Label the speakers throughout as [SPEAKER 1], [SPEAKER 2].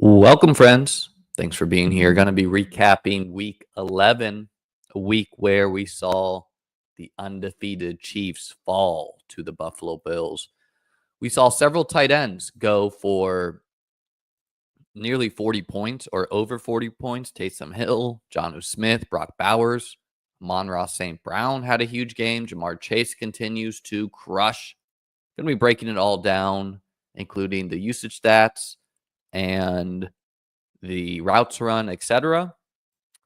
[SPEAKER 1] Welcome, friends. Thanks for being here. Going to be recapping week 11, a week where we saw the undefeated Chiefs fall to the Buffalo Bills. We saw several tight ends go for nearly 40 points or over 40 points. Taysom Hill, Jonnu Smith, Brock Bowers, Amon-Ra St. Brown had a huge game. Jamar Chase continues to crush. Going to be breaking it all down, including the usage stats and the routes run, etc.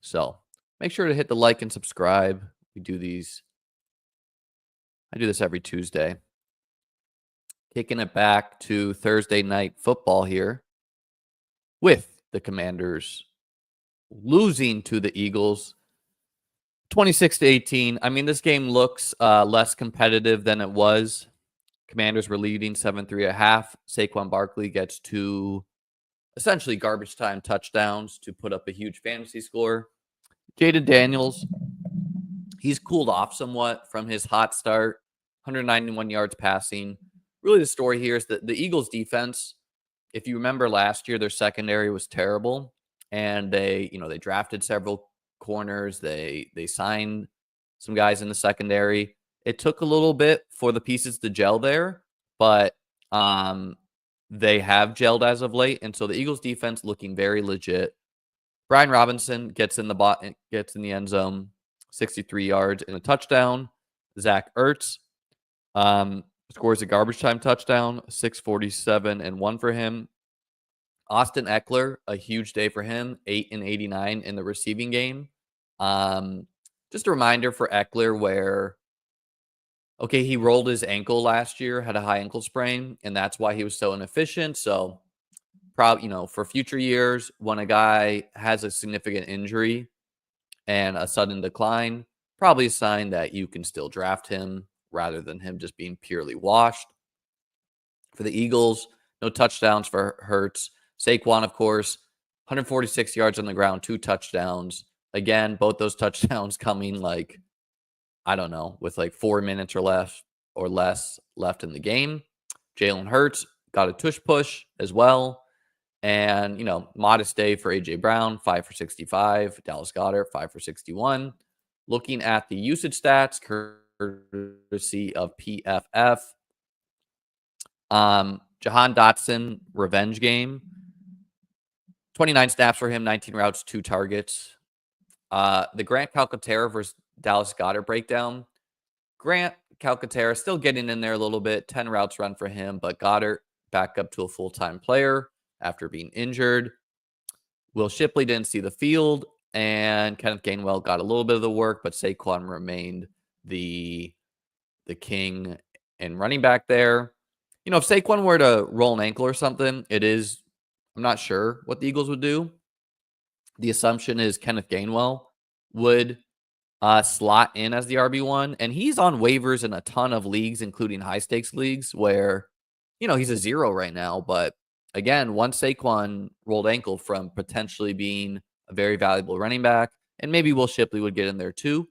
[SPEAKER 1] So make sure to hit the like and subscribe. I do this every Tuesday. Kicking it back to Thursday night football here with the Commanders losing to the Eagles 26-18. I mean, this game looks less competitive than it was. Commanders were leading 7-3 at half. Saquon Barkley gets two essentially garbage time touchdowns to put up a huge fantasy score. Jaden Daniels, he's cooled off somewhat from his hot start, 191 yards passing. Really the story here is that the Eagles defense, if you remember last year, their secondary was terrible, and they drafted several corners. They signed some guys in the secondary. It took a little bit for the pieces to gel there, but they have gelled as of late, and so the Eagles defense looking very legit. Brian Robinson gets in the end zone, 63 yards and a touchdown. Zach Ertz scores a garbage time touchdown, 647 and 1 for him. Austin Eckler, a huge day for him, 8 and 89 in the receiving game. Just a reminder for Eckler where he rolled his ankle last year, had a high ankle sprain, and that's why he was so inefficient. So, for future years, when a guy has a significant injury and a sudden decline, probably a sign that you can still draft him rather than him just being purely washed. For the Eagles, no touchdowns for Hurts. Saquon, of course, 146 yards on the ground, 2 touchdowns. Again, both those touchdowns coming with 4 minutes or less left in the game. Jalen Hurts got a tush push as well. And, modest day for A.J. Brown, 5 for 65. Dallas Goedert, 5 for 61. Looking at the usage stats, courtesy of PFF. Jahan Dotson, revenge game. 29 snaps for him, 19 routes, 2 targets. The Grant Calcaterra versus Dallas Goedert breakdown. Grant Calcaterra still getting in there a little bit. 10 routes run for him, but Goedert back up to a full-time player after being injured. Will Shipley didn't see the field, and Kenneth Gainwell got a little bit of the work, but Saquon remained the king and running back there. If Saquon were to roll an ankle or something, I'm not sure what the Eagles would do. The assumption is Kenneth Gainwell would slot in as the RB1, and he's on waivers in a ton of leagues, including high-stakes leagues, where, he's a 0 right now. But, again, once Saquon rolled ankle from potentially being a very valuable running back, and maybe Will Shipley would get in there too.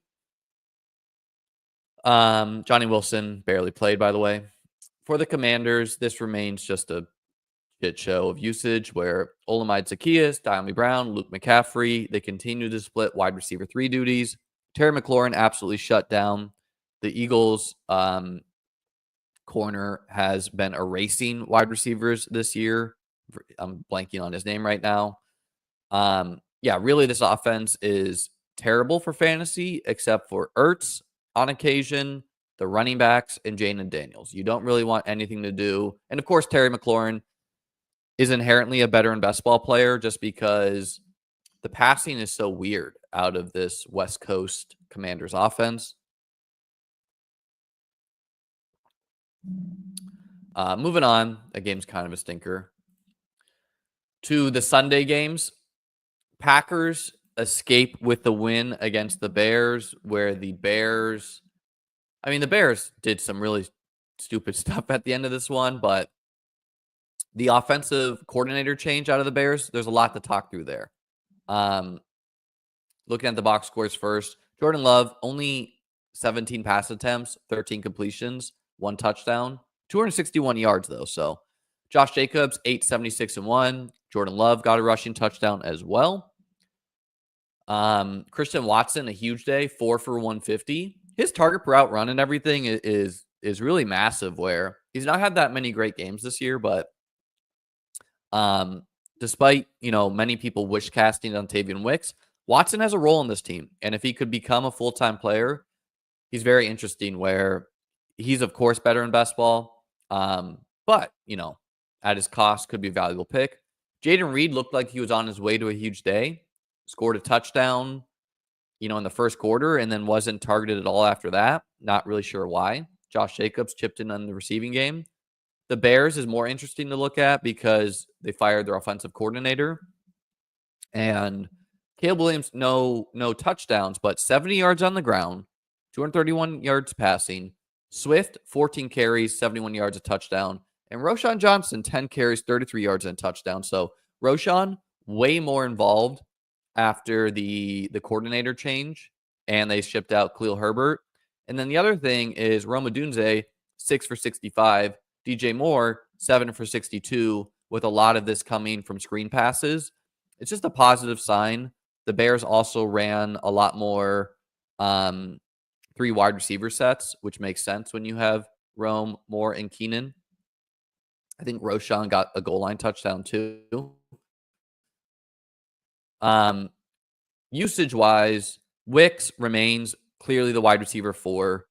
[SPEAKER 1] Johnny Wilson barely played, by the way. For the Commanders, this remains just a shit show of usage where Olamide Zaccheaus, Diami Brown, Luke McCaffrey, they continue to split wide receiver 3 duties. Terry McLaurin absolutely shut down. The Eagles corner has been erasing wide receivers this year. I'm blanking on his name right now. Really this offense is terrible for fantasy except for Ertz on occasion, the running backs, and Jaden Daniels. You don't really want anything to do. And, of course, Terry McLaurin is inherently a better and best ball player just because the passing is so weird out of this West Coast Commanders offense. Moving on, that game's kind of a stinker. To the Sunday games, Packers escape with the win against the Bears, where the Bears did some really stupid stuff at the end of this one, but the offensive coordinator change out of the Bears, there's a lot to talk through there. Looking at the box scores first, Jordan Love, only 17 pass attempts, 13 completions, 1 touchdown, 261 yards, though. So Josh Jacobs, 876 and 1. Jordan Love got a rushing touchdown as well. Christian Watson, a huge day, 4 for 150. His target per route run and everything is really massive, where he's not had that many great games this year, but despite, many people wish casting on Tavian Wicks, Watson has a role in this team. And if he could become a full-time player, he's very interesting, where he's, of course, better in best ball. But, at his cost, could be a valuable pick. Jaden Reed looked like he was on his way to a huge day. Scored a touchdown, in the first quarter, and then wasn't targeted at all after that. Not really sure why. Josh Jacobs chipped in on the receiving game. The Bears is more interesting to look at because they fired their offensive coordinator. And Caleb Williams, no touchdowns, but 70 yards on the ground, 231 yards passing. Swift, 14 carries, 71 yards, a touchdown. And Roschon Johnson, 10 carries, 33 yards, and a touchdown. So Roschon, way more involved after the coordinator change, and they shipped out Khalil Herbert. And then the other thing is Rome Odunze, 6 for 65. DJ Moore, 7 for 62, with a lot of this coming from screen passes. It's just a positive sign. The Bears also ran a lot more 3 wide receiver sets, which makes sense when you have Rome, Moore, and Keenan. I think Roschon got a goal line touchdown too. Usage-wise, Wicks remains clearly the wide receiver 4.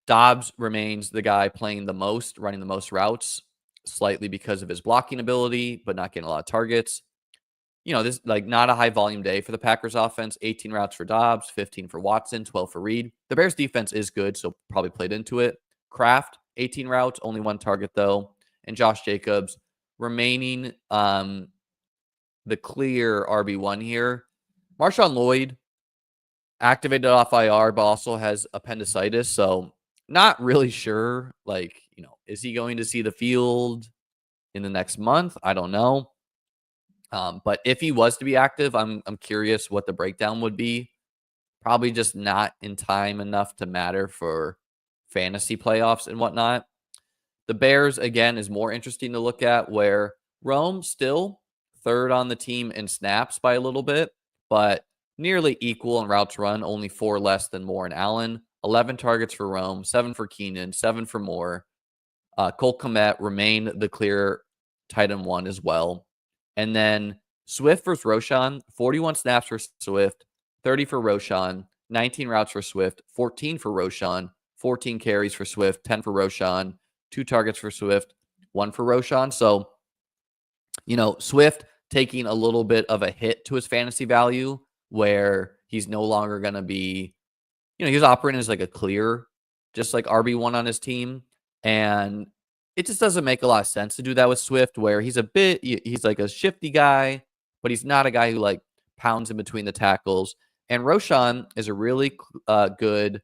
[SPEAKER 1] Dobbs remains the guy playing the most, running the most routes, slightly because of his blocking ability, but not getting a lot of targets. This not a high volume day for the Packers offense. 18 routes for Dobbs, 15 for Watson, 12 for Reed. The Bears defense is good, so probably played into it. Kraft, 18 routes, only 1 target though. And Josh Jacobs remaining the clear RB1 here. Marshawn Lloyd activated off IR, but also has appendicitis, so not really sure, is he going to see the field in the next month? I don't know. But if he was to be active, I'm curious what the breakdown would be. Probably just not in time enough to matter for fantasy playoffs and whatnot. The Bears, again, is more interesting to look at, where Rome still third on the team in snaps by a little bit, but nearly equal in routes run, only 4 less than Moore and Allen. 11 targets for Rome, 7 for Keenan, 7 for Moore. Cole Kmet remained the clear tight end 1 as well. And then Swift versus Roschon, 41 snaps for Swift, 30 for Roschon, 19 routes for Swift, 14 for Roschon, 14 carries for Swift, 10 for Roschon, 2 targets for Swift, 1 for Roschon. So, Swift taking a little bit of a hit to his fantasy value, where he's no longer going to be, he's operating as a clear, just RB1 on his team. And it just doesn't make a lot of sense to do that with Swift, where he's a shifty guy, but he's not a guy who pounds in between the tackles. And Roschon is a really good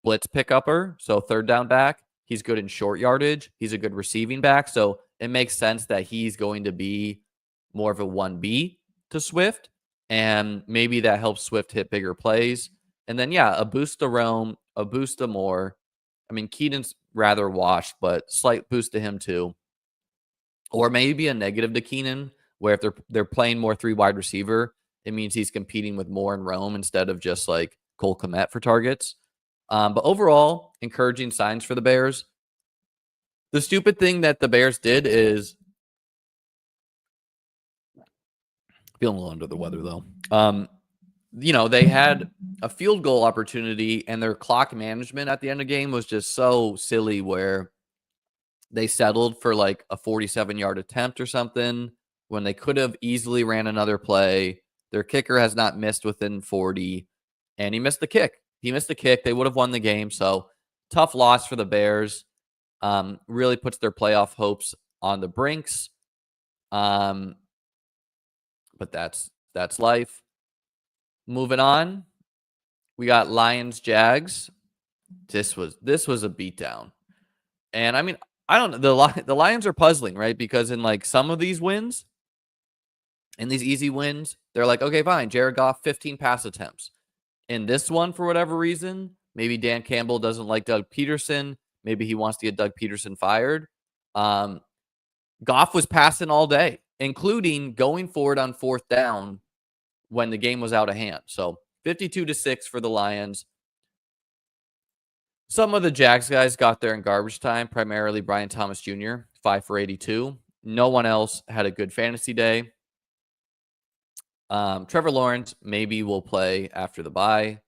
[SPEAKER 1] blitz pick-upper, so third down back. He's good in short yardage. He's a good receiving back. So it makes sense that he's going to be more of a 1B to Swift. And maybe that helps Swift hit bigger plays. And then, a boost to Rome, a boost to Moore. I mean, Keaton's rather washed, but slight boost to him too. Or maybe a negative to Keenan, where if they're playing more 3 wide receiver, it means he's competing with Moore and Rome instead of just Cole Kmet for targets. But overall, encouraging signs for the Bears. The stupid thing that the Bears did is, feeling a little under the weather though. They had a field goal opportunity, and their clock management at the end of the game was just so silly, where they settled for a 47-yard attempt or something when they could have easily ran another play. Their kicker has not missed within 40, and he missed the kick. They would have won the game. So tough loss for the Bears. Really puts their playoff hopes on the brinks. But that's life. Moving on, we got Lions Jags. This was a beatdown. And I mean, I don't know. The Lions are puzzling, right? Because in some of these wins, in these easy wins, they're okay, fine. Jared Goff, 15 pass attempts. In this one, for whatever reason, maybe Dan Campbell doesn't like Doug Peterson. Maybe he wants to get Doug Peterson fired. Goff was passing all day, including going forward on 4th down when the game was out of hand. So 52-6 for the Lions. Some of the Jags guys got there in garbage time, primarily Brian Thomas Jr., 5 for 82. No one else had a good fantasy day. Trevor Lawrence maybe will play after the bye.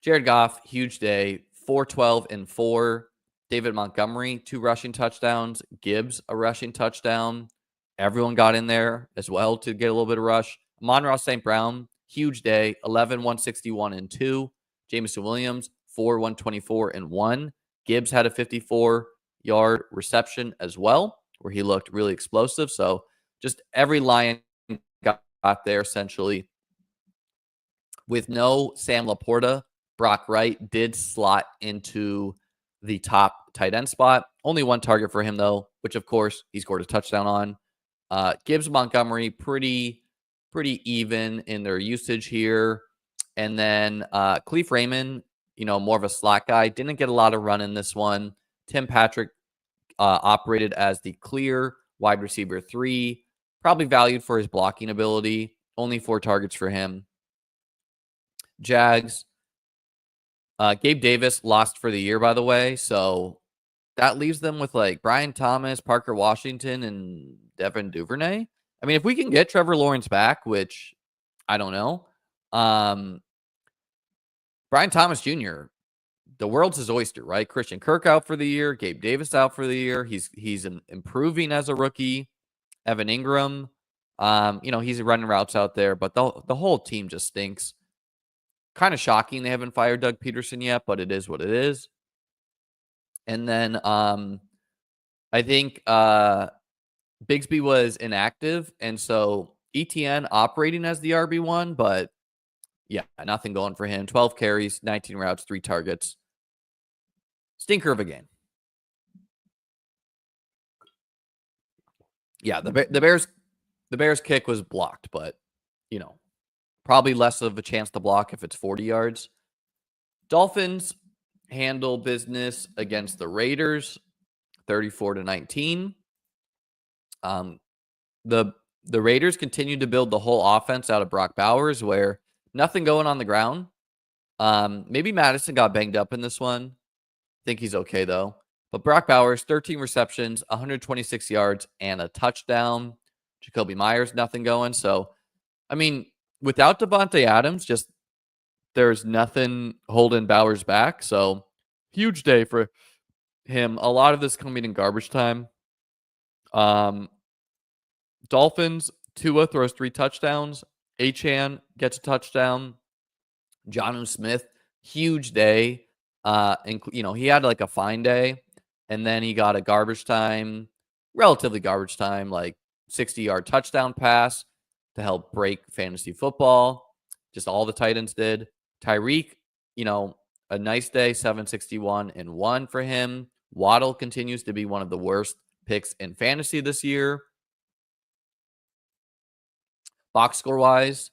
[SPEAKER 1] Jared Goff, huge day, 412 and 4. David Montgomery, 2 rushing touchdowns. Gibbs, a rushing touchdown. Everyone got in there as well to get a little bit of rush. Amon-Ra St. Brown, huge day, 11, 161 and 2. Jameson Williams, 4, 124 and 1. Gibbs had a 54-yard reception as well, where he looked really explosive. So just every Lion got there essentially. With no Sam Laporta, Brock Wright did slot into the top tight end spot. Only 1 target for him, though, which, of course, he scored a touchdown on. Gibbs, Montgomery, pretty even in their usage here. And then Khalif Raymond, more of a slot guy. Didn't get a lot of run in this one. Tim Patrick operated as the clear wide receiver 3. Probably valued for his blocking ability. Only 4 targets for him. Jags. Gabe Davis lost for the year, by the way. So that leaves them with Brian Thomas, Parker Washington, and Devin Duvernay. I mean, if we can get Trevor Lawrence back, which I don't know. Brian Thomas Jr., the world's his oyster, right? Christian Kirk out for the year. Gabe Davis out for the year. He's improving as a rookie. Evan Ingram, he's running routes out there, but the whole team just stinks. Kind of shocking they haven't fired Doug Peterson yet, but it is what it is. And then I think Bigsby was inactive, and so ETN operating as the RB1, but yeah, nothing going for him. 12 carries, 19 routes, 3 targets. Stinker of a game. Yeah, the Bears kick was blocked, but probably less of a chance to block if it's 40 yards. Dolphins handle business against the Raiders, 34-19. The Raiders continued to build the whole offense out of Brock Bowers, where nothing going on the ground. Maybe Madison got banged up in this one. I think he's okay, though. But Brock Bowers, 13 receptions, 126 yards, and a touchdown. Jacoby Myers, nothing going. So, I mean, without Devontae Adams, just there's nothing holding Bowers back. So, huge day for him. A lot of this coming in garbage time. Dolphins, Tua throws 3 touchdowns. Achane gets a touchdown. Jonnu Smith, huge day. He had a fine day, and then he got a relatively garbage time, 60-yard touchdown pass to help break fantasy football. Just all the tight ends did. Tyreek, a nice day, 761 and 1 for him. Waddle continues to be one of the worst picks in fantasy this year. Box score wise,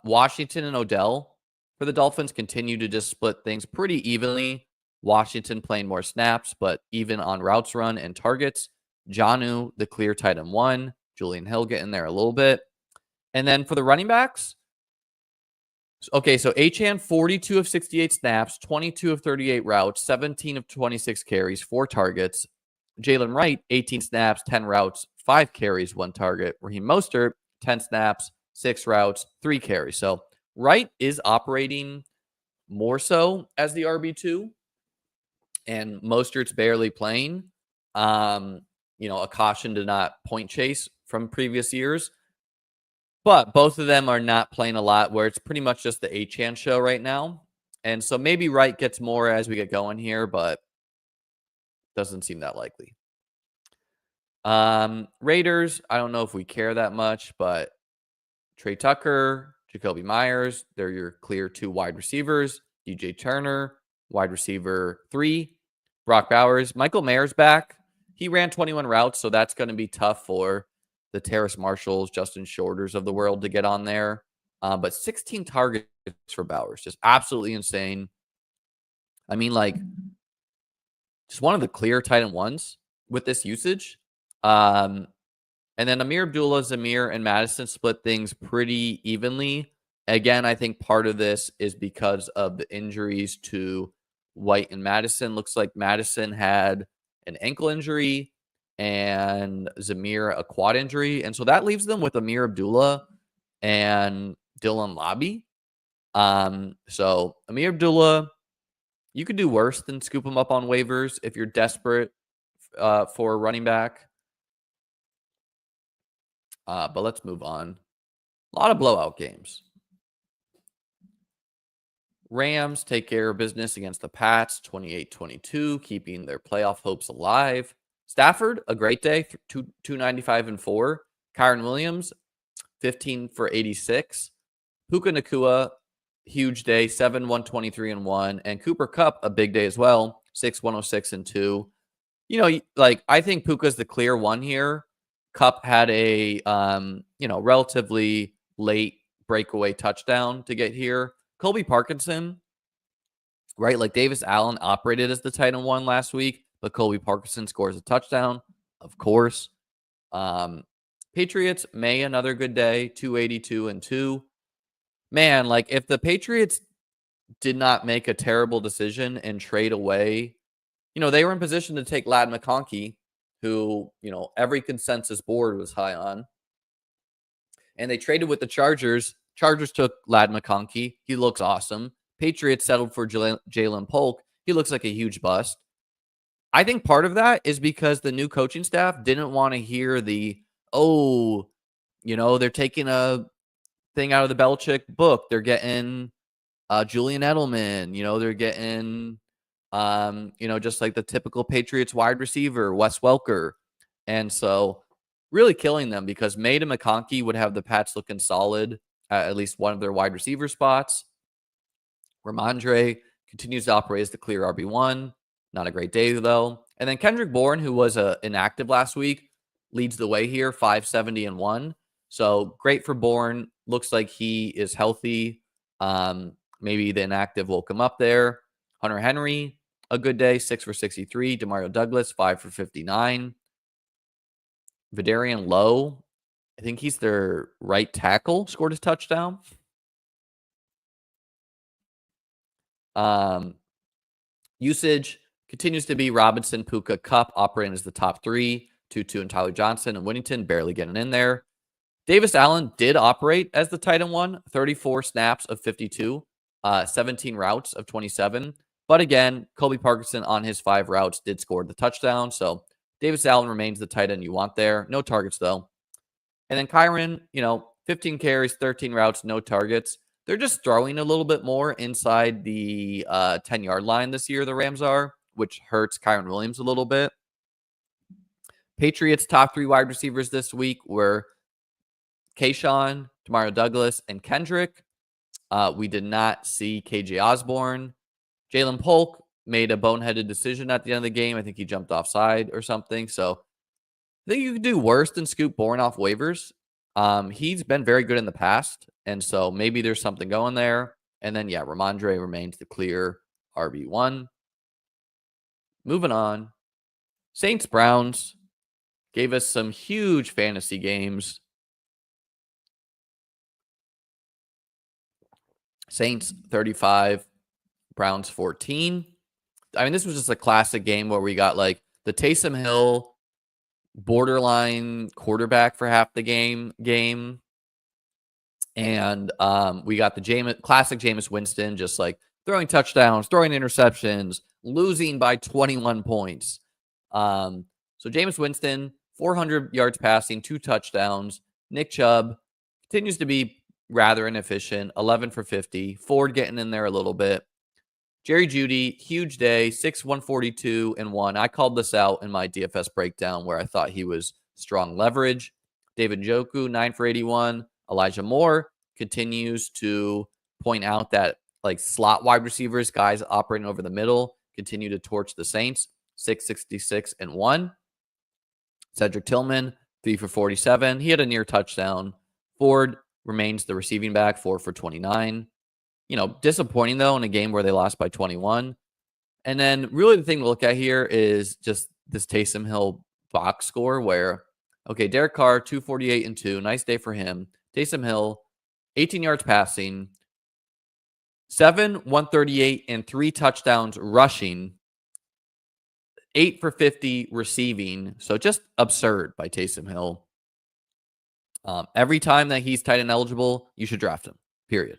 [SPEAKER 1] Washington and Odell for the Dolphins continue to just split things pretty evenly. Washington playing more snaps, but even on routes run and targets. Jonnu, the clear tight end 1. Julian Hill getting there a little bit. And then for the running backs, okay, so Achane, 42 of 68 snaps, 22 of 38 routes, 17 of 26 carries, 4 targets. Jalen Wright, 18 snaps, 10 routes, 5 carries, 1 target. Raheem Mostert, 10 snaps, 6 routes, 3 carries. So Wright is operating more so as the RB2, and Mostert's barely playing. A caution to not point chase from previous years. But both of them are not playing a lot, where it's pretty much just the Achane show right now. And so maybe Wright gets more as we get going here, but doesn't seem that likely. Raiders, I don't know if we care that much, but Trey Tucker, Jacoby Myers, they're your clear 2 wide receivers. DJ Turner, wide receiver 3. Brock Bowers. Michael Mayer's back. He ran 21 routes, so that's going to be tough for the Terrace Marshalls, Justin Shorters of the world to get on there. But 16 targets for Bowers, just absolutely insane. I mean, just one of the clear tight end 1s with this usage. And then Amir Abdullah, Zamir, and Madison split things pretty evenly. Again, I think part of this is because of the injuries to White and Madison. Looks like Madison had an ankle injury and Zamir a quad injury. And so that leaves them with Amir Abdullah and Dylan Lobby. So Amir Abdullah, you could do worse than scoop him up on waivers if you're desperate for a running back. But let's move on. A lot of blowout games. Rams take care of business against the Pats, 28-22, keeping their playoff hopes alive. Stafford, a great day, 295 and 4. Kyron Williams, 15 for 86. Puka Nacua, huge day, 7, 123 and 1. And Cooper Kupp, a big day as well, 6, 106 and 2. You know, like I think Puka's the clear one here. Kupp had a relatively late breakaway touchdown to get here. Colby Parkinson, right? Like Davis Allen operated as the tight end one last week, but Colby Parkinson scores a touchdown, of course. Patriots, May, another good day, 282 and 2. Man, like if the Patriots did not make a terrible decision and trade away, they were in position to take Ladd McConkey, who, every consensus board was high on. And they traded with the Chargers. Chargers took Ladd McConkey. He looks awesome. Patriots settled for Jalen Polk. He looks like a huge bust. I think part of that is because the new coaching staff didn't want to hear they're taking a thing out of the Belichick book. They're getting Julian Edelman. They're getting, just like the typical Patriots wide receiver, Wes Welker. And so really killing them because May to McConkey would have the Pats looking solid at least one of their wide receiver spots. Ramondre continues to operate as the clear RB1. Not a great day, though. And then Kendrick Bourne, who was inactive last week, leads the way here, 570 and 1. So great for Bourne. Looks like he is healthy. Maybe the inactive woke him up there. Hunter Henry, a good day, 6 for 63. Demario Douglas, 5 for 59. Vidarian Lowe, I think he's their right tackle, scored a touchdown. Usage continues to be Robinson, Puka, Kupp operating as the top three. Tutu and Tyler Johnson and Whittington barely getting in there. Davis Allen did operate as the tight end one, 34 snaps of 52, 17 routes of 27. But again, Colby Parkinson on his 5 routes did score the touchdown. So Davis Allen remains the tight end you want there. No targets, though. And then Kyron, 15 carries, 13 routes, no targets. They're just throwing a little bit more inside the 10-yard line this year, the Rams are, which hurts Kyron Williams a little bit. Patriots' top 3 wide receivers this week were Kayshawn, Demario Douglas, and Kendrick. We did not see KJ Osborne. Jalen Polk made a boneheaded decision at the end of the game. I think he jumped offside or something. So I think you could do worse than scoop Bourne off waivers. He's been very good in the past, and so maybe there's something going there. And then, Ramondre remains the clear RB1. Moving on. Saints-Browns gave us some huge fantasy games. Saints 35, Browns 14. I mean, this was just a classic game where we got like the Taysom Hill borderline quarterback for half the game. And we got the classic Jameis Winston, just like throwing touchdowns, throwing interceptions, losing by 21 points. So Jameis Winston, 400 yards passing, 2 touchdowns. Nick Chubb continues to be rather inefficient, 11 for 50. Ford getting in there a little bit. Jerry Jeudy, huge day, 6, 142 and 1. I called this out in my DFS breakdown where I thought he was strong leverage. David Njoku, 9 for 81. Elijah Moore continues to point out that like slot wide receivers, guys operating over the middle, continue to torch the Saints, 666 and 1. Cedric Tillman, 3 for 47. He had a near touchdown. Ford remains the receiving back, 4 for 29. Disappointing, though, in a game where they lost by 21. And then really the thing to look at here is just this Taysom Hill box score where, okay, Derek Carr, 248 and 2. Nice day for him. Taysom Hill, 18 yards passing, 138, and 3 touchdowns rushing, 8 for 50 receiving. So just absurd by Taysom Hill. Every time that he's tight end eligible, you should draft him, period.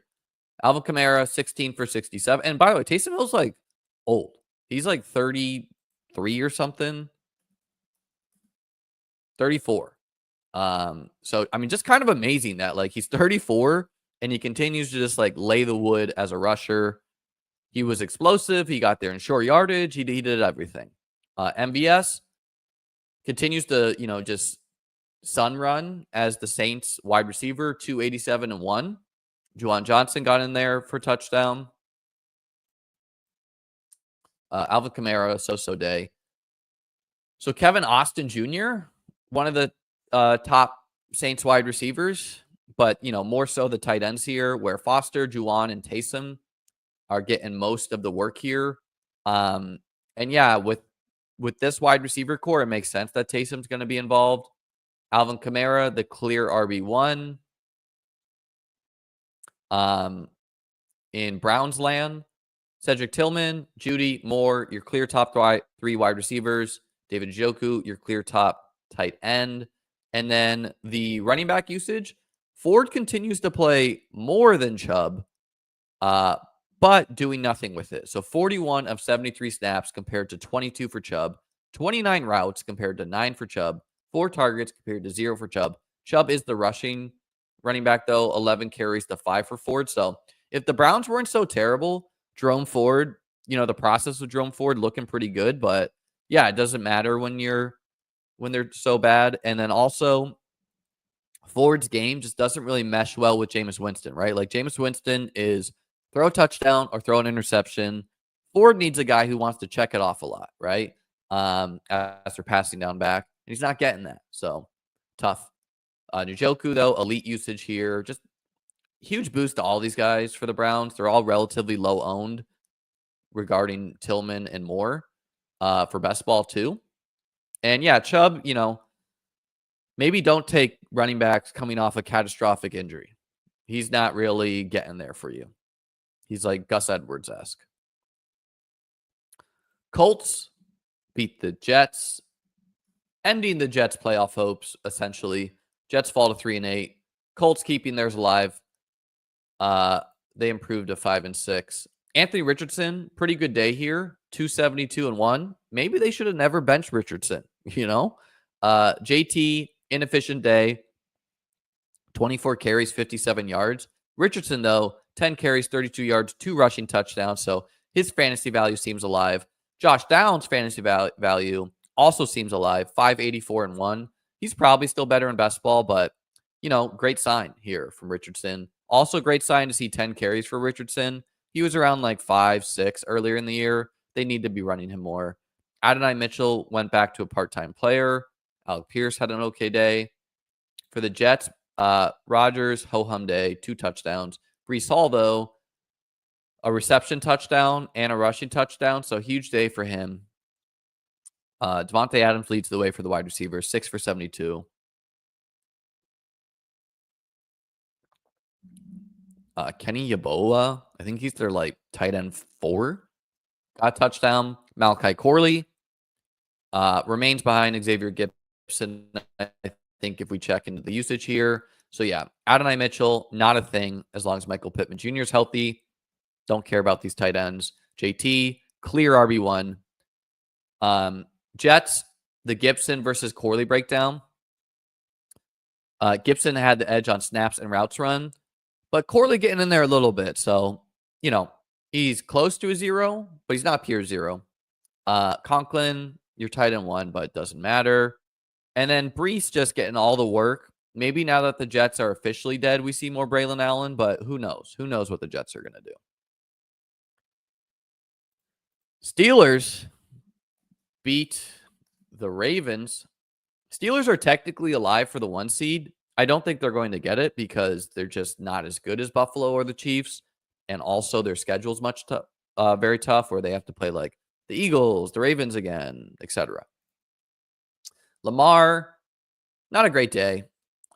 [SPEAKER 1] Alvin Kamara, 16 for 67. And by the way, Taysom Hill's like old. He's like 33 or something. 34. So, I mean, just kind of amazing that like he's 34 and he continues to just like lay the wood as a rusher. He was explosive. He got there in short yardage. He did everything. MVS continues to, just sun run as the Saints wide receiver, 287 and 1. Juwan Johnson got in there for touchdown. Alvin Kamara, so day. So Kevin Austin Jr., one of the top Saints wide receivers, but, more so the tight ends here, where Foster, Juwan, and Taysom are getting most of the work here. And yeah, with this wide receiver core, it makes sense that Taysom's going to be involved. Alvin Kamara, the clear RB1. In Browns land, Cedric Tillman, Judy, Moore, your clear top 3 wide receivers. David Njoku, your clear top tight end. And then the running back usage, Ford continues to play more than Chubb, but doing nothing with it. So 41 of 73 snaps compared to 22 for Chubb, 29 routes compared to 9 for Chubb, 4 targets compared to 0 for Chubb. Chubb is the rushing running back, though, 11 carries to 5 for Ford. So if the Browns weren't so terrible, Jerome Ford, the process of Jerome Ford looking pretty good, but yeah, it doesn't matter when they're so bad. And then also Ford's game just doesn't really mesh well with Jameis Winston, right? Like Jameis Winston is throw a touchdown or throw an interception. Ford needs a guy who wants to check it off a lot, right? After passing down back. And he's not getting that. So tough. Njoku, though, elite usage here. Just huge boost to all these guys for the Browns. They're all relatively low owned regarding Tillman and Moore for best ball, too. And yeah, Chubb, maybe don't take running backs coming off a catastrophic injury. He's not really getting there for you. He's like Gus Edwards-esque. Colts beat the Jets, ending the Jets' playoff hopes, essentially. Jets fall to 3-8. Colts keeping theirs alive. They improved to 5-6. Anthony Richardson, pretty good day here. 272 and 1. Maybe they should have never benched Richardson, JT, inefficient day. 24 carries, 57 yards. Richardson, though, 10 carries, 32 yards, 2 rushing touchdowns. So his fantasy value seems alive. Josh Downs' fantasy value also seems alive. 584 and 1. He's probably still better in best ball, but, great sign here from Richardson. Also great sign to see 10 carries for Richardson. He was around like 5, 6 earlier in the year. They need to be running him more. Adonai Mitchell went back to a part-time player. Alec Pierce had an okay day. For the Jets, Rodgers, ho-hum day, 2 touchdowns. Breece Hall, though, a reception touchdown and a rushing touchdown, so huge day for him. Devontae Adams leads the way for the wide receivers, 6 for 72. Kenny Yeboah, I think he's their tight end 4. Got a touchdown. Malachi Corley remains behind Xavier Gibson, I think, if we check into the usage here. So yeah, Adonai Mitchell, not a thing as long as Michael Pittman Jr. is healthy. Don't care about these tight ends. JT, clear RB1. Jets, the Gibson versus Corley breakdown. Gibson had the edge on snaps and routes run, but Corley getting in there a little bit. So, he's close to a 0, but he's not pure 0. Conklin, you're tight end 1, but it doesn't matter. And then Breece just getting all the work. Maybe now that the Jets are officially dead, we see more Braylon Allen, but who knows? Who knows what the Jets are going to do? Steelers beat the Ravens. Steelers are technically alive for the 1 seed. I don't think they're going to get it because they're just not as good as Buffalo or the Chiefs. And also their schedule's very tough, where they have to play like the Eagles, the Ravens again, etc. Lamar, not a great day.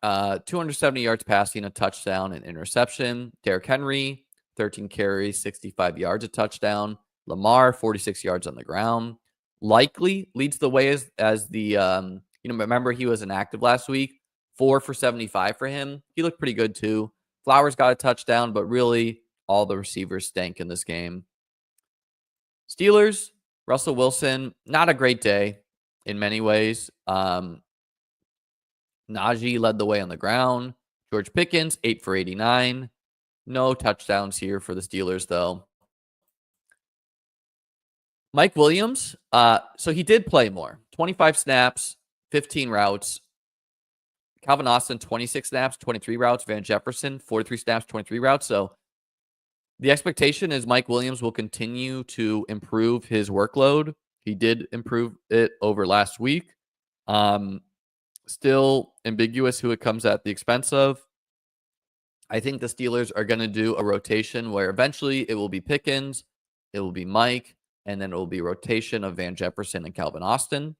[SPEAKER 1] 270 yards passing, a touchdown, and interception. Derrick Henry, 13 carries, 65 yards, a touchdown. Lamar, 46 yards on the ground. Likely leads the way as the remember he was inactive last week. 4 for 75 for him. He looked pretty good too. Flowers got a touchdown, but really all the receivers stank in this game. Steelers, Russell Wilson, not a great day in many ways. Najee led the way on the ground. George Pickens, 8 for 89. No touchdowns here for the Steelers, though. Mike Williams, so he did play more. 25 snaps, 15 routes. Calvin Austin, 26 snaps, 23 routes. Van Jefferson, 43 snaps, 23 routes. So the expectation is Mike Williams will continue to improve his workload. He did improve it over last week. Still ambiguous who it comes at the expense of. I think the Steelers are going to do a rotation where eventually it will be Pickens, it will be Mike, and then it will be a rotation of Van Jefferson and Calvin Austin.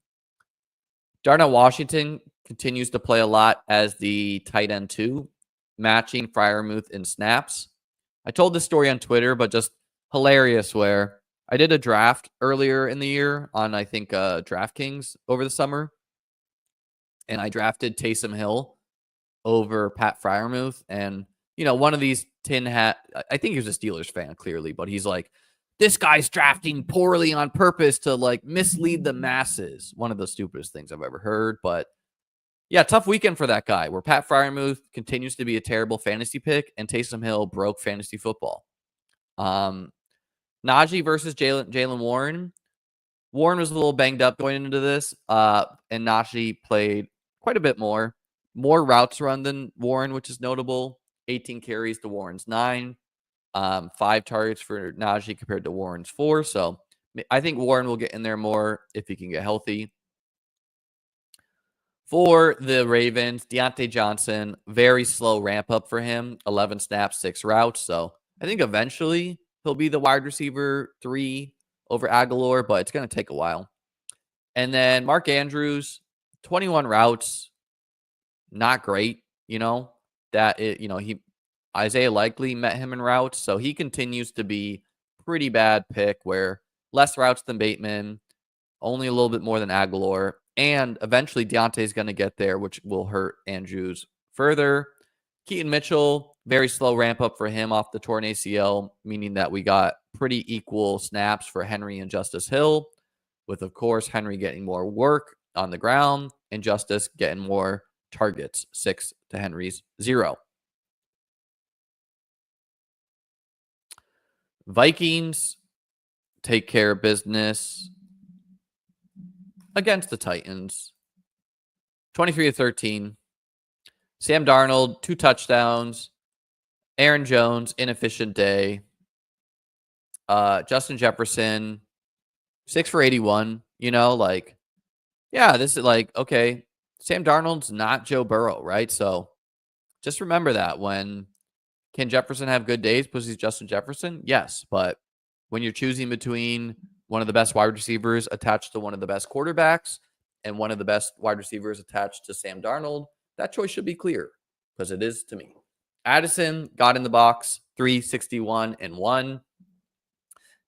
[SPEAKER 1] Darnell Washington continues to play a lot as the tight end 2, matching Freiermuth in snaps. I told this story on Twitter, but just hilarious where I did a draft earlier in the year on, I think, DraftKings over the summer. And I drafted Taysom Hill over Pat Freiermuth. And, one of these tin hat, I think he was a Steelers fan, clearly, but he's like, this guy's drafting poorly on purpose to mislead the masses. One of the stupidest things I've ever heard. But yeah, tough weekend for that guy where Pat Freiermuth continues to be a terrible fantasy pick and Taysom Hill broke fantasy football. Najee versus Jaylen Warren. Warren was a little banged up going into this, and Najee played quite a bit more routes run than Warren, which is notable. 18 carries to Warren's 9. 5 targets for Najee compared to Warren's 4. So I think Warren will get in there more if he can get healthy. For the Ravens, Deontay Johnson, very slow ramp up for him. 11 snaps, 6 routes. So I think eventually he'll be the wide receiver 3 over Aguilar, but it's going to take a while. And then Mark Andrews, 21 routes, not great. Isaiah Likely met him in routes, so he continues to be pretty bad pick where less routes than Bateman, only a little bit more than Aguilar, and eventually Deontay's going to get there, which will hurt Andrews further. Keaton Mitchell, very slow ramp up for him off the torn ACL, meaning that we got pretty equal snaps for Henry and Justice Hill, with, of course, Henry getting more work on the ground and Justice getting more targets, 6 to Henry's 0. Vikings take care of business against the Titans. 23-13. Sam Darnold, 2 touchdowns. Aaron Jones, inefficient day. Justin Jefferson, 6 for 81. This is okay. Sam Darnold's not Joe Burrow, right? So just remember that when can Jefferson have good days because he's Justin Jefferson? Yes, but when you're choosing between one of the best wide receivers attached to one of the best quarterbacks and one of the best wide receivers attached to Sam Darnold, that choice should be clear because it is to me. Addison got in the box, 361 and 1.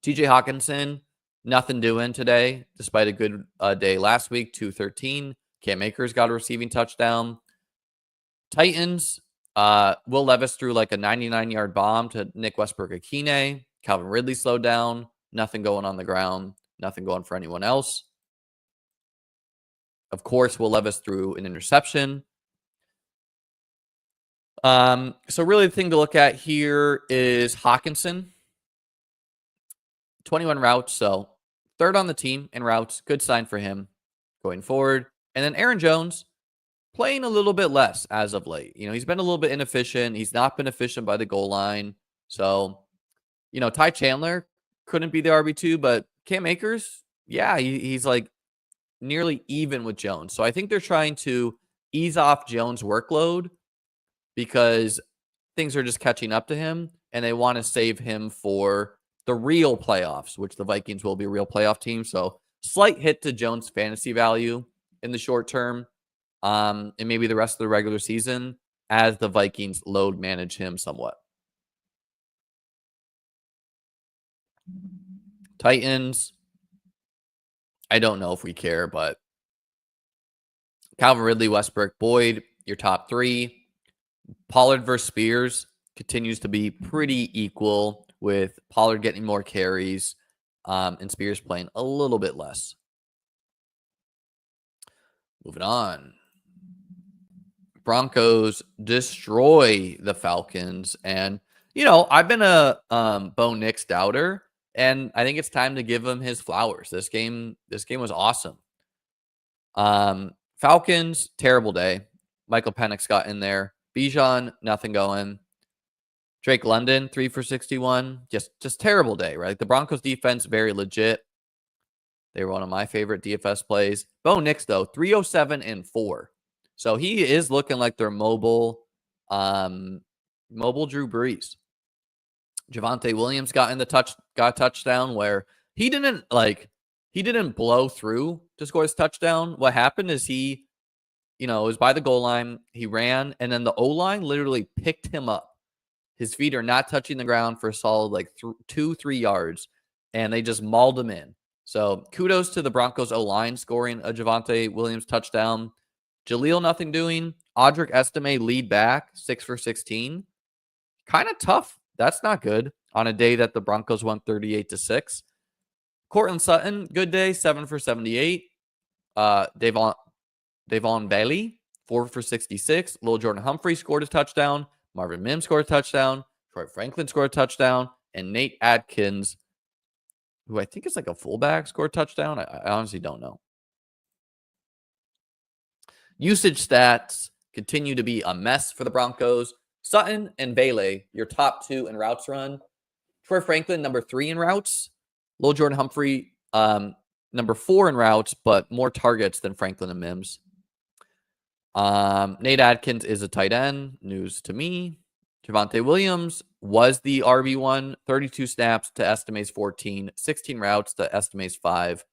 [SPEAKER 1] TJ Hawkinson, nothing doing today, despite a good day last week, 213. Cam Akers got a receiving touchdown. Titans, Will Levis threw a 99-yard bomb to Nick Westbrook-Akine. Calvin Ridley slowed down. Nothing going on the ground. Nothing going for anyone else. Of course, Will Levis threw an interception. So really the thing to look at here is Hawkinson. 21 routes, so 3rd on the team in routes. Good sign for him going forward. And then Aaron Jones, playing a little bit less as of late. He's been a little bit inefficient. He's not been efficient by the goal line. So, Ty Chandler couldn't be the RB2, but Cam Akers, yeah, he's nearly even with Jones. So I think they're trying to ease off Jones' workload because things are just catching up to him, and they want to save him for the real playoffs, which the Vikings will be a real playoff team. So slight hit to Jones' fantasy value in the short term, and maybe the rest of the regular season as the Vikings load manage him somewhat. Titans, I don't know if we care, but Calvin Ridley, Westbrook, Boyd, your top three. Pollard versus Spears continues to be pretty equal, with Pollard getting more carries and Spears playing a little bit less. Moving on. Broncos destroy the Falcons. And, I've been a Bo Nix doubter, and I think it's time to give him his flowers. This game was awesome. Falcons, terrible day. Michael Penix got in there. Bijan, nothing going. Drake London, 3 for 61. Just terrible day, right? The Broncos defense, very legit. They were one of my favorite DFS plays. Bo Nix, though, 307 and 4. So he is looking like their mobile Drew Brees. Javonte Williams got a touchdown where he didn't blow through to score his touchdown. What happened is he, was by the goal line. He ran, and then the O-line literally picked him up. His feet are not touching the ground for a solid 2-3 yards, and they just mauled him in. So kudos to the Broncos O-line scoring a Javonte Williams touchdown. Jaleel, nothing doing. Audric Estime lead back, 6 for 16. Kind of tough. That's not good on a day that the Broncos won 38-6. Cortland Sutton, good day, 7 for 78. Davon Bailey, 4 for 66. Lil Jordan Humphrey scored a touchdown. Marvin Mims scored a touchdown. Troy Franklin scored a touchdown. And Nate Adkins, who I think is like a fullback, scored a touchdown. I honestly don't know. Usage stats continue to be a mess for the Broncos. Sutton and Bailey, your top two in routes run. Troy Franklin, number 3 in routes. Lil Jordan Humphrey, number 4 in routes, but more targets than Franklin and Mims. Nate Adkins is a tight end. News to me. Javonte Williams was the RB1. 32 snaps to Estimate's 14. 16 routes to Estimate's 5.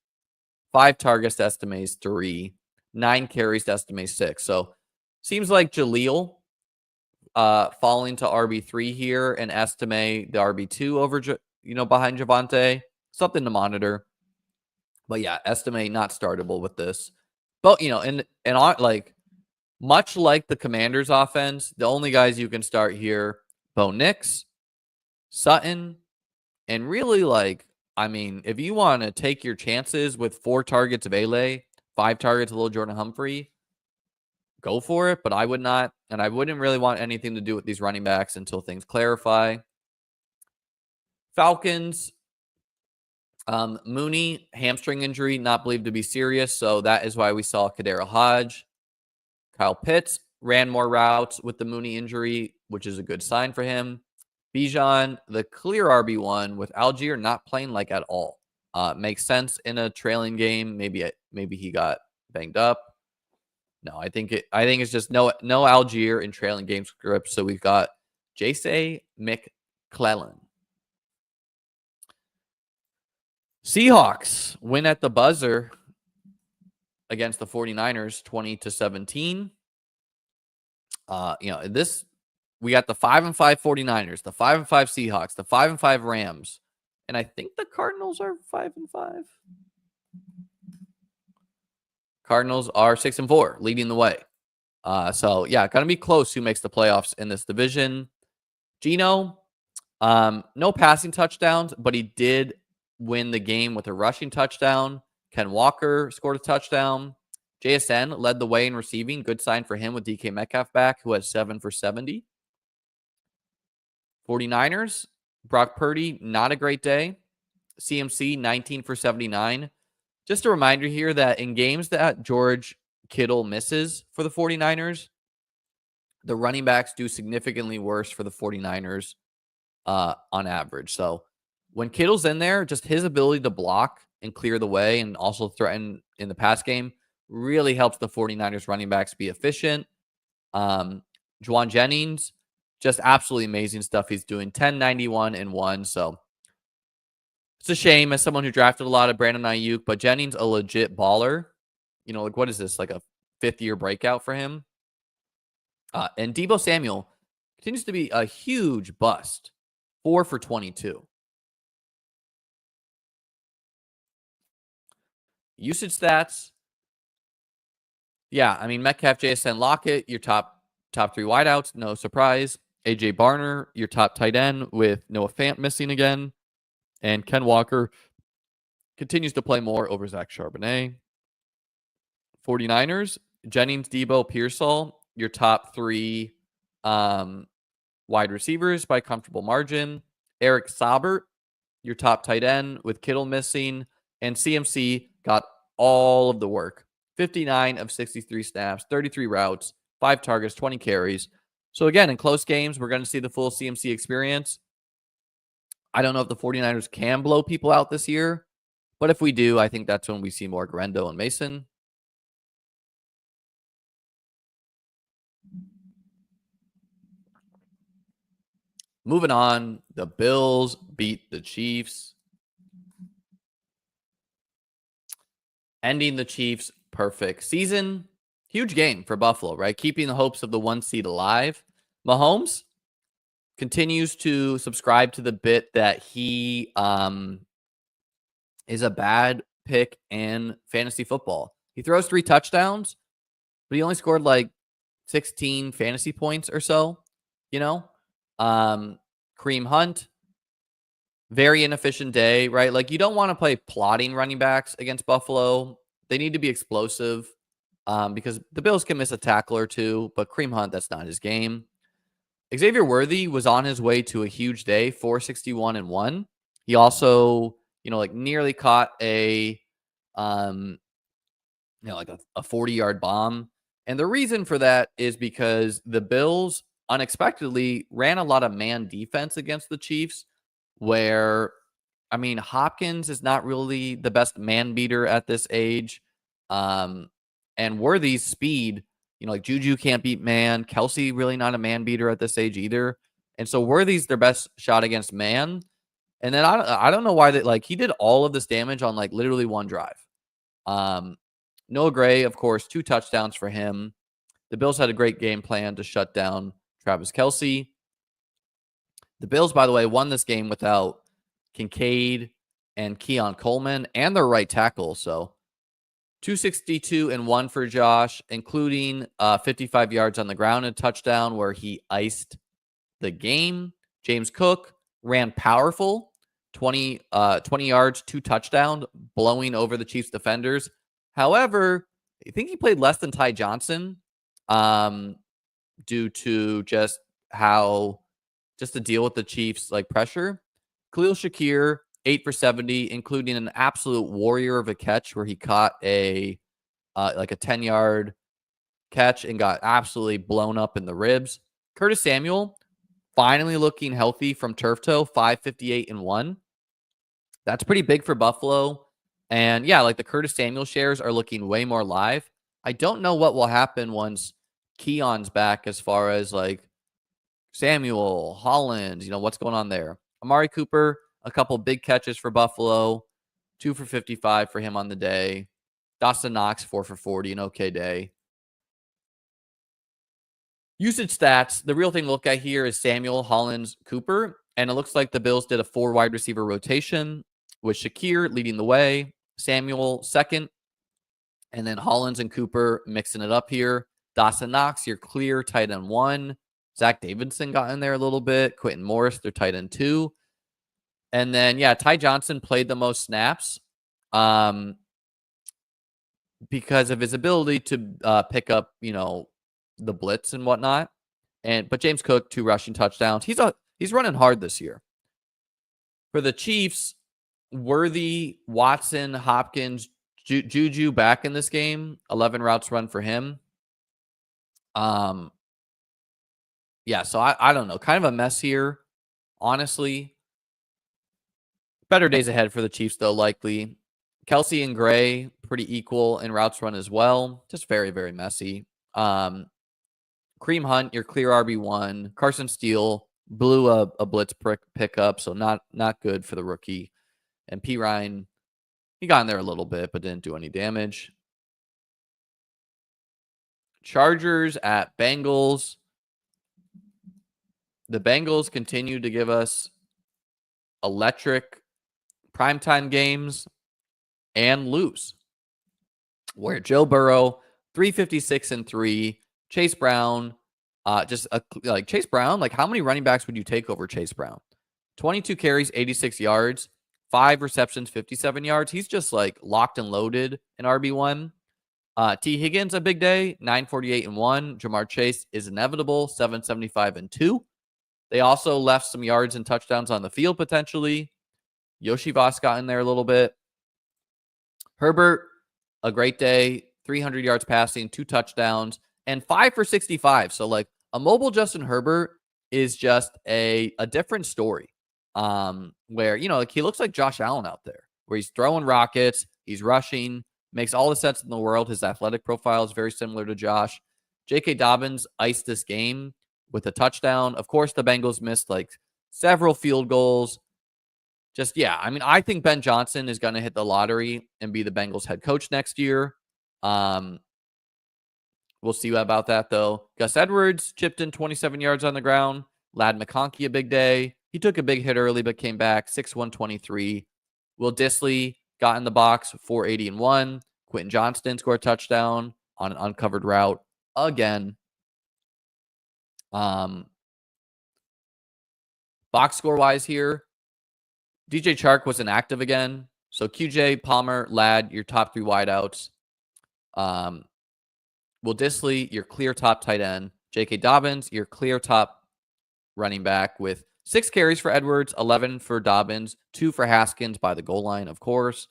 [SPEAKER 1] 5 targets to Estimate's 3. 9 carries to Estimate's 6. So seems like Jaleel falling to RB3 here, and Estimate the RB2 over, behind Javonte. Something to monitor. But yeah, Estimate not startable with this. But, much like the Commanders offense, the only guys you can start here, Bo Nix, Sutton, and really, if you want to take your chances with 4 targets of Bailey, 5 targets of Lil Jordan Humphrey, go for it, but I would not, and I wouldn't really want anything to do with these running backs until things clarify. Falcons, Mooney, hamstring injury, not believed to be serious, so that is why we saw Kadera Hodge. Kyle Pitts ran more routes with the Mooney injury, which is a good sign for him. Bijan, the clear RB1 with Algier not playing at all. Makes sense in a trailing game. Maybe he got banged up. No, I think it's just no Algier in trailing game script. So we've got J.C. McClellan. Seahawks win at the buzzer against the 49ers, 20-17. We got the 5-5 49ers, the 5-5 Seahawks, the 5-5 Rams, and I think the Cardinals are 5-5. Cardinals are 6-4, leading the way. So yeah, gonna be close who makes the playoffs in this division. Geno, no passing touchdowns, but he did win the game with a rushing touchdown. Ken Walker scored a touchdown. JSN led the way in receiving. Good sign for him with DK Metcalf back, who has 7 for 70. 49ers, Brock Purdy, not a great day. CMC, 19 for 79. Just a reminder here that in games that George Kittle misses for the 49ers, the running backs do significantly worse for the 49ers on average. So when Kittle's in there, just his ability to block and clear the way and also threaten in the pass game really helps the 49ers running backs be efficient. Juwan Jennings, just absolutely amazing stuff he's doing. 10, 91, and 1. So it's a shame as someone who drafted a lot of Brandon Ayuk, but Jennings, a legit baller. like what is this, like a 5th-year breakout for him? And Deebo Samuel continues to be a huge bust. 4 for 22. Usage stats. Yeah, I mean, Metcalf, JSN, Lockett, your top 3 wideouts, no surprise. AJ Barner, your top tight end with Noah Fant missing again. And Ken Walker continues to play more over Zach Charbonnet. 49ers, Jennings, Debo, Pearsall, your top 3 wide receivers by comfortable margin. Eric Saubert, your top tight end with Kittle missing. And CMC got all of the work. 59 of 63 snaps, 33 routes, 5 targets, 20 carries. So again, in close games, we're going to see the full CMC experience. I don't know if the 49ers can blow people out this year, but if we do, I think that's when we see more Grendo and Mason. Moving on, the Bills beat the Chiefs. Ending the Chiefs' perfect season. Huge game for Buffalo, right? Keeping the hopes of the 1 seed alive. Mahomes continues to subscribe to the bit that he is a bad pick in fantasy football. He throws 3 touchdowns, but he only scored like 16 fantasy points or so, Kareem Hunt, very inefficient day, right? Like, you don't want to play plotting running backs against Buffalo. They need to be explosive because the Bills can miss a tackle or two, but Kareem Hunt, that's not his game. Xavier Worthy was on his way to a huge day, 461 and 1. He also, nearly caught a, like a 40-yard bomb. And the reason for that is because the Bills unexpectedly ran a lot of man defense against the Chiefs, where, I mean, Hopkins is not really the best man beater at this age. And Worthy's speed, like Juju can't beat man. Kelsey really not a man beater at this age either. And so Worthy's their best shot against man. And then I don't know why he did all of this damage on like literally one drive. Noah Gray, of course, 2 touchdowns for him. The Bills had a great game plan to shut down Travis Kelce. The Bills, by the way, won this game without Kincaid and Keon Coleman and their right tackle. So 262 and 1 for Josh, including 55 yards on the ground and a touchdown where he iced the game. James Cook ran powerful, 20 yards, 2 touchdowns, blowing over the Chiefs defenders. However, I think he played less than Ty Johnson due to just to deal with the Chiefs pressure. Khalil Shakir, 8 for 70, including an absolute warrior of a catch where he caught a 10-yard catch and got absolutely blown up in the ribs. Curtis Samuel finally looking healthy from turf toe, 558 and 1. That's pretty big for Buffalo. And yeah, the Curtis Samuel shares are looking way more live. I don't know what will happen once Keon's back as far as Samuel, Holland, what's going on there. Amari Cooper, a couple big catches for Buffalo, 2 for 55 for him on the day. Dawson Knox, 4 for 40, an okay day. Usage stats, the real thing to look at here is Samuel, Hollins, Cooper. And it looks like the Bills did a 4 wide receiver rotation with Shakir leading the way, Samuel second, and then Hollins and Cooper mixing it up here. Dawson Knox, your clear tight end 1. Zach Davidson got in there a little bit. Quentin Morris, their tight end 2. And then, yeah, Ty Johnson played the most snaps because of his ability to pick up, the blitz and whatnot. But James Cook, 2 rushing touchdowns. He's running hard this year. For the Chiefs, Worthy, Watson, Hopkins, Juju back in this game. 11 routes run for him. Yeah, so I don't know. Kind of a mess here, honestly. Better days ahead for the Chiefs, though, likely. Kelsey and Gray, pretty equal in routes run as well. Just very, very messy. Kareem Hunt, your clear RB1. Carson Steele blew a blitz pickup, so not good for the rookie. And P. Ryan, he got in there a little bit, but didn't do any damage. Chargers at Bengals. The Bengals continue to give us electric primetime games and lose. Where Joe Burrow, 356-3, Chase Brown, Chase Brown, like how many running backs would you take over Chase Brown? 22 carries, 86 yards, 5 receptions, 57 yards. He's just like locked and loaded in RB1. T. Higgins, a big day, 948-1. Jamar Chase is inevitable, 775-2. They also left some yards and touchdowns on the field potentially. Yoshi Voss got in there a little bit. Herbert, a great day, 300 yards passing, 2 touchdowns, and 5 for 65. So like a mobile Justin Herbert is just a different story. Where, you know, like he looks like Josh Allen out there, where he's throwing rockets, he's rushing, makes all the sense in the world. His athletic profile is very similar to Josh. J.K. Dobbins iced this game with a touchdown. Of course, the Bengals missed like several field goals. Just, yeah, I mean, I think Ben Johnson is going to hit the lottery and be the Bengals head coach next year. We'll see about that, though. Gus Edwards chipped in 27 yards on the ground. Ladd McConkey, a big day. He took a big hit early, but came back, 6-1-23. Will Dissly got in the box, 480-1. Quentin Johnston scored a touchdown on an uncovered route again. Box score-wise here, DJ Chark was inactive again. So QJ, Palmer, Ladd, your top 3 wideouts. Will Dissly, your clear top tight end. J.K. Dobbins, your clear top running back with 6 carries for Edwards, 11 for Dobbins, 2 for Haskins by the goal line, of course,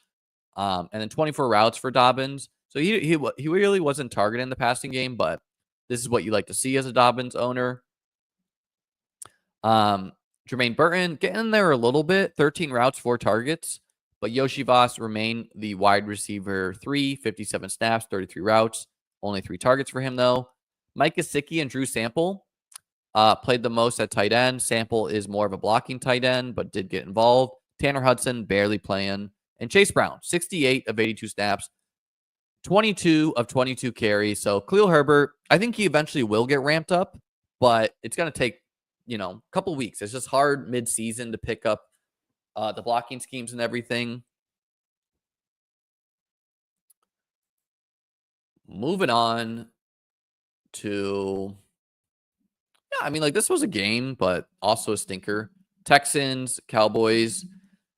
[SPEAKER 1] and then 24 routes for Dobbins. So he really wasn't targeting the passing game, but this is what you like to see as a Dobbins owner. Jermaine Burton getting in there a little bit, 13 routes, 4 targets, but Yoshi Voss remained the wide receiver 3, 57 snaps, 33 routes, only 3 targets for him though. Mike Gesicki and Drew Sample played the most at tight end. Sample is more of a blocking tight end, but did get involved. Tanner Hudson barely playing. And Chase Brown, 68 of 82 snaps, 22 of 22 carries. So Khalil Herbert, I think he eventually will get ramped up, but it's going to take, you know, a couple weeks. It's just hard mid-season to pick up the blocking schemes and everything. Moving on to... Yeah, I mean, like, this was a game, but also a stinker. Texans, Cowboys.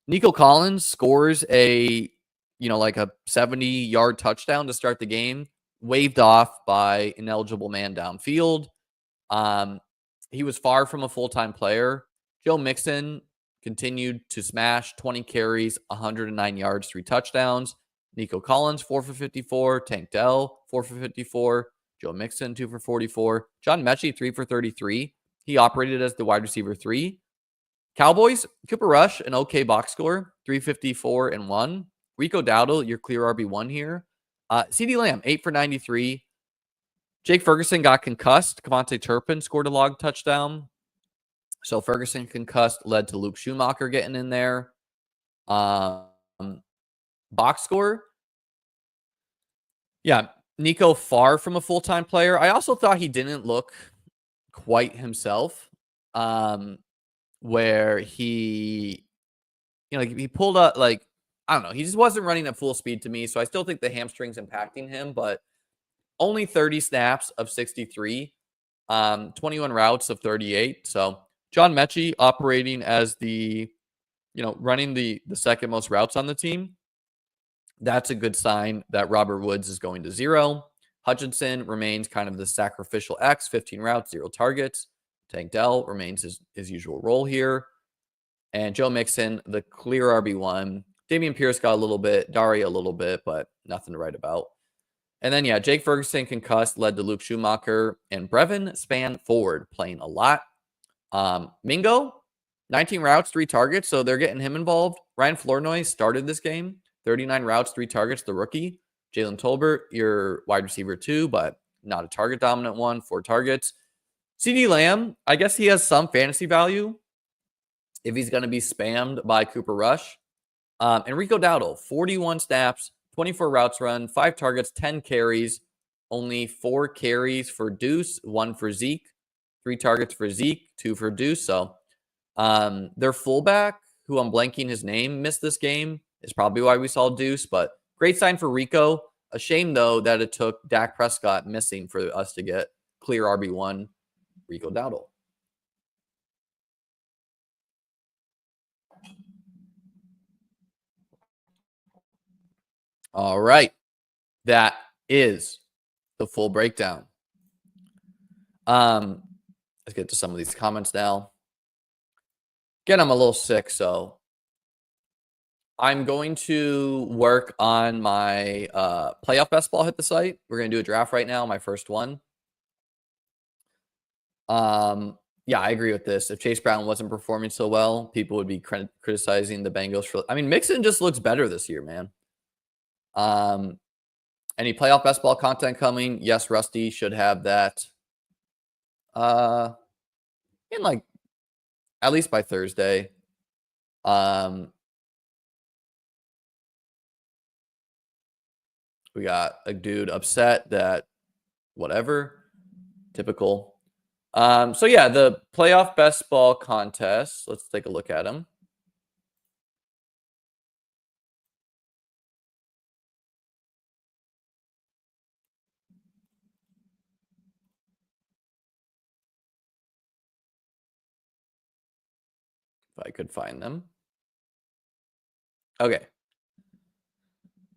[SPEAKER 1] Nico Collins scores a 70-yard touchdown to start the game, waved off by an ineligible man downfield. He was far from a full-time player. Joe Mixon continued to smash, 20 carries, 109 yards, 3 touchdowns. Nico Collins, 4 for 54. Tank Dell, 4 for 54. Joe Mixon, 2 for 44. John Mechie, 3 for 33. He operated as the wide receiver 3. Cowboys, Cooper Rush, an okay box score, 354-1. Rico Dowdle, your clear RB1 here. CeeDee Lamb, 8 for 93. Jake Ferguson got concussed. Kevontae Turpin scored a log touchdown. So Ferguson concussed led to Luke Schumacher getting in there. Box score. Yeah, Nico far from a full-time player. I also thought he didn't look quite himself. Where he pulled up, like, I don't know. He just wasn't running at full speed to me. So I still think the hamstring's impacting him, but only 30 snaps of 63, 21 routes of 38. So John Mechie operating as the, running the second most routes on the team. That's a good sign that Robert Woods is going to 0. Hutchinson remains kind of the sacrificial X, 15 routes, 0 targets. Tank Dell remains his usual role here. And Joe Mixon, the clear RB1. Dameon Pierce got a little bit, Dari a little bit, but nothing to write about. And then, yeah, Jake Ferguson concussed led to Luke Schumacher and Brevin Span Ford playing a lot. Mingo, 19 routes, 3 targets, so they're getting him involved. Ryan Flournoy started this game, 39 routes, 3 targets, the rookie. Jalen Tolbert, your wide receiver 2, but not a target dominant one, 4 targets. CeeDee Lamb, I guess he has some fantasy value if he's going to be spammed by Cooper Rush. And Rico Dowdle, 41 snaps, 24 routes run, 5 targets, 10 carries, only 4 carries for Deuce, 1 for Zeke, 3 targets for Zeke, 2 for Deuce. So their fullback, who I'm blanking his name, missed this game. Is probably why we saw Deuce, but great sign for Rico. A shame, though, that it took Dak Prescott missing for us to get clear RB1, Rico Dowdle. All right. That is the full breakdown. Let's get to some of these comments now. Again, I'm a little sick, so I'm going to work on my playoff best ball hit the site. We're going to do a draft right now, my first one. Yeah, I agree with this. If Chase Brown wasn't performing so well, people would be criticizing the Bengals for. I mean, Mixon just looks better this year, man. Any playoff best ball content coming? Yes, Rusty should have that. In like at least by Thursday. We got a dude upset that whatever, typical. So yeah, the playoff best ball contest. Let's take a look at them. If I could find them. Okay.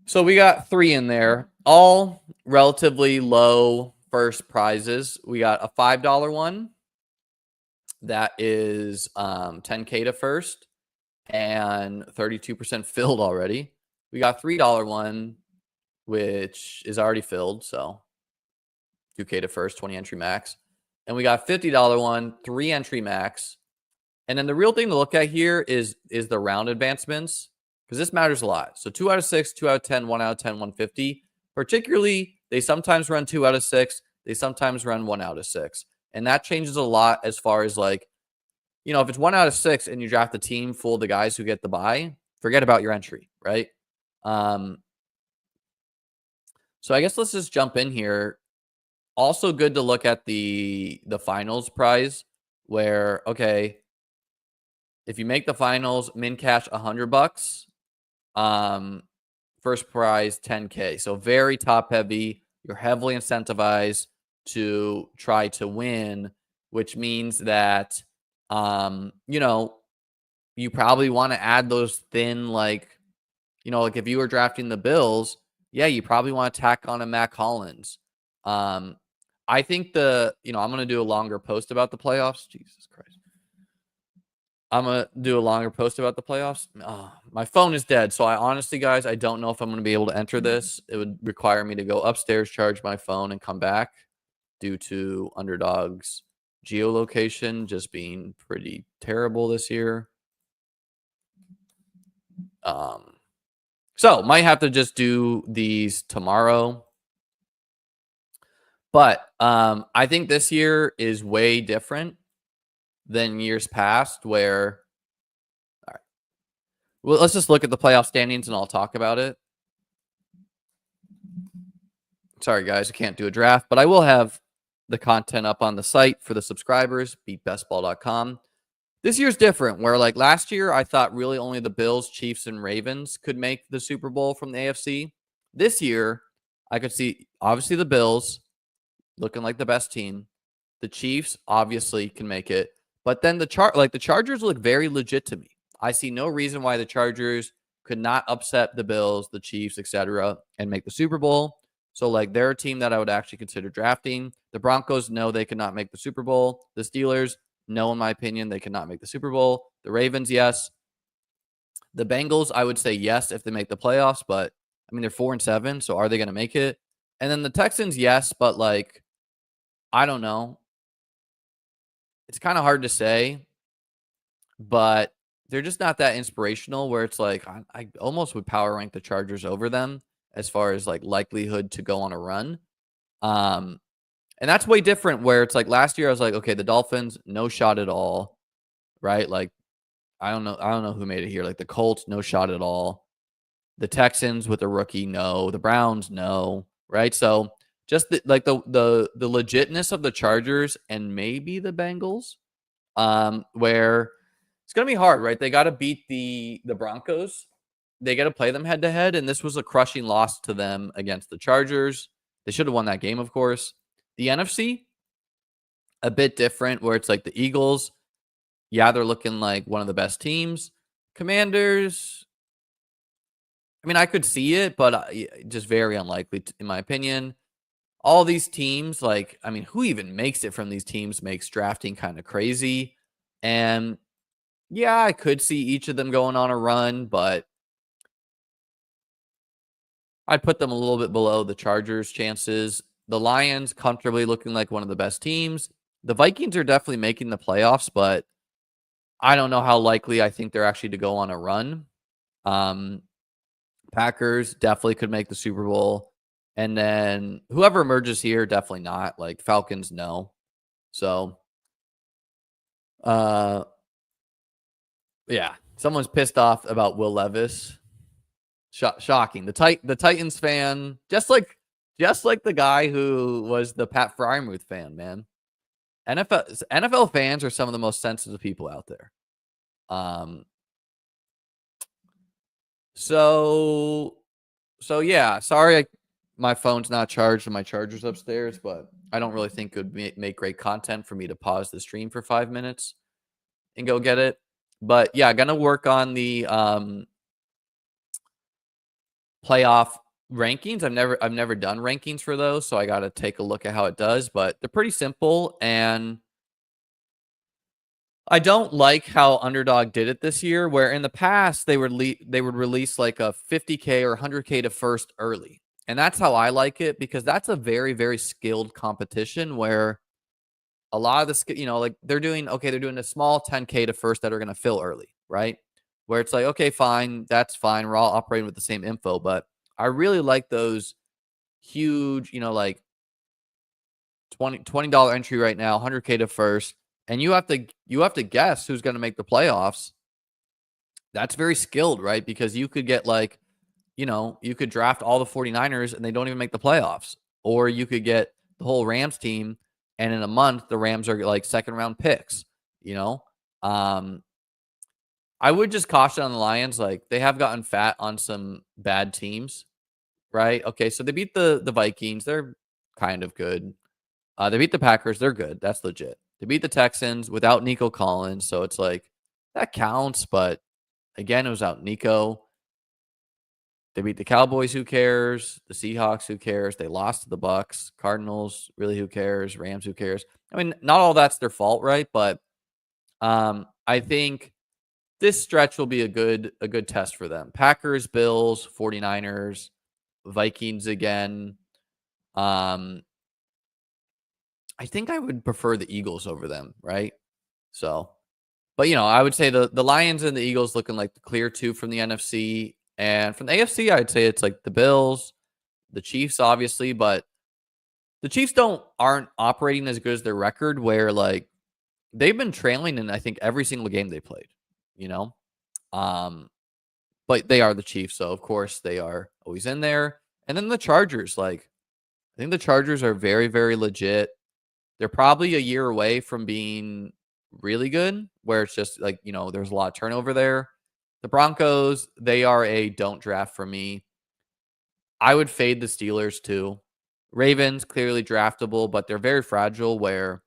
[SPEAKER 1] So we got 3 in there, all relatively low first prizes. We got a $5 one that is 10K to first and 32% filled already. We got $3 one, which is already filled, so 2K to first, 20 entry max. And we got $50 one, 3 entry max. And then the real thing to look at here is the round advancements, because this matters a lot. So 2 out of 6, 2 out of 10, 1 out of 10, 150. Particularly, they sometimes run 2 out of 6. They sometimes run 1 out of 6. And that changes a lot as far as like, you know, if it's 1 out of 6 and you draft a team full of the guys who get the bye, forget about your entry, right? So I guess let's just jump in here. Also good to look at the finals prize where, okay, if you make the finals, min cash $100, first prize 10K. So very top heavy. You're heavily incentivized to try to win, which means that you know, you probably want to add those thin, like, you know, like if you were drafting the Bills, yeah, you probably want to tack on a Mac Hollins. I think I'm going to do a longer post about the playoffs. Jesus Christ. I'm going to do a longer post about the playoffs. Oh, my phone is dead. So I honestly, guys, I don't know if I'm going to be able to enter this. It would require me to go upstairs, charge my phone, and come back due to Underdog's geolocation just being pretty terrible this year. So might have to just do these tomorrow. But I think this year is way different than years past where, all right, well, let's just look at the playoff standings and I'll talk about it. Sorry, guys, I can't do a draft, but I will have the content up on the site for the subscribers, beatbestball.com. This year's different, where like last year, I thought really only the Bills, Chiefs, and Ravens could make the Super Bowl from the AFC. This year, I could see obviously the Bills looking like the best team. The Chiefs obviously can make it. But then the Chargers look very legit to me. I see no reason why the Chargers could not upset the Bills, the Chiefs, etc., and make the Super Bowl. So like they're a team that I would actually consider drafting. The Broncos, no, they could not make the Super Bowl. The Steelers, no, in my opinion, they could not make the Super Bowl. The Ravens, yes. The Bengals, I would say yes if they make the playoffs, but I mean they're 4-7, so are they going to make it? And then the Texans, yes, but like I don't know. It's kind of hard to say, but they're just not that inspirational where it's like I almost would power rank the Chargers over them as far as like likelihood to go on a run. And that's way different where it's like last year I was like, okay, the Dolphins, no shot at all, right? Like I don't know who made it here. Like the Colts, no shot at all. The Texans with a rookie, no. The Browns, no, right? So just the legitness of the Chargers and maybe the Bengals, where it's going to be hard, right? They got to beat the Broncos. They got to play them head to head, and this was a crushing loss to them against the Chargers. They should have won that game, of course. The NFC, a bit different, where it's like the Eagles. Yeah, they're looking like one of the best teams. Commanders, I mean, I could see it, but just very unlikely, in my opinion. All these teams, like, I mean, who even makes it from these teams makes drafting kind of crazy. And yeah, I could see each of them going on a run, but I'd put them a little bit below the Chargers' chances. The Lions comfortably looking like one of the best teams. The Vikings are definitely making the playoffs, but I don't know how likely I think they're actually to go on a run. Packers definitely could make the Super Bowl. And then whoever emerges here, definitely not. Like Falcons, no. So, yeah, someone's pissed off about Will Levis. Shocking. The Titans fan, just like the guy who was the Pat Freiermuth fan, man. NFL fans are some of the most sensitive people out there. So yeah, sorry my phone's not charged and my charger's upstairs, but I don't really think it would make great content for me to pause the stream for 5 minutes and go get it. But yeah, gonna work on the playoff rankings. I've never done rankings for those, so I got to take a look at how it does, but they're pretty simple, and I don't like how Underdog did it this year, where in the past they would release like a 50K or 100K to first early. And that's how I like it, because that's a very, very skilled competition where a lot of the, like they're doing a small 10K to first that are going to fill early, right? Where it's like, okay, fine, that's fine. We're all operating with the same info, but I really like those huge, like $20 entry right now, 100K to first, and you have to guess who's going to make the playoffs. That's very skilled, right? Because you could get like, you could draft all the 49ers and they don't even make the playoffs, or you could get the whole Rams team and in a month the Rams are like second round picks. I would just caution on the Lions, like they have gotten fat on some bad teams, right? Okay, so they beat the Vikings, they're kind of good. They beat the Packers, they're good, that's legit. They beat the Texans without Nico Collins, so it's like that counts, but again, it was out Nico. They beat the Cowboys, who cares? The Seahawks, who cares? They lost to the Bucks, Cardinals, really, who cares? Rams, who cares? I mean, not all that's their fault, right? But I think this stretch will be a good test for them. Packers, Bills, 49ers, Vikings again. I think I would prefer the Eagles over them, right? So, but I would say the Lions and the Eagles looking like the clear two from the NFC. And from the AFC, I'd say it's like the Bills, the Chiefs, obviously, but the Chiefs aren't operating as good as their record, where like they've been trailing in, I think, every single game they played, but they are the Chiefs, so of course they are always in there. And then the Chargers, like I think the Chargers are very, very legit. They're probably a year away from being really good, where it's just like, there's a lot of turnover there. The Broncos, they are a don't draft for me. I would fade the Steelers too. Ravens, clearly draftable, but they're very fragile, where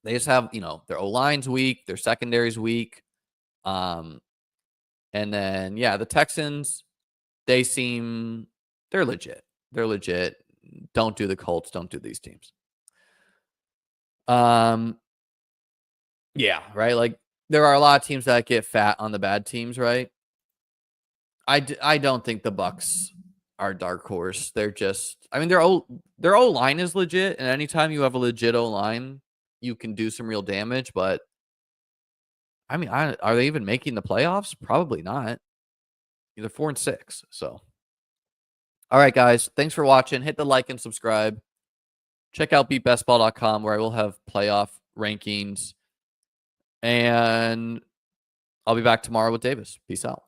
[SPEAKER 1] they just have, their O-line's weak, their secondary's weak. And then, yeah, the Texans, they're legit. They're legit. Don't do the Colts. Don't do these teams. Yeah, right? Like, there are a lot of teams that get fat on the bad teams, right? I don't think the Bucks are dark horse. They're just, I mean, their O-line is legit, and anytime you have a legit O-line, you can do some real damage. But I mean, are they even making the playoffs? Probably not. Either 4-6. So, all right, guys, thanks for watching. Hit the like and subscribe. Check out beatbestball.com, where I will have playoff rankings, and I'll be back tomorrow with Davis. Peace out.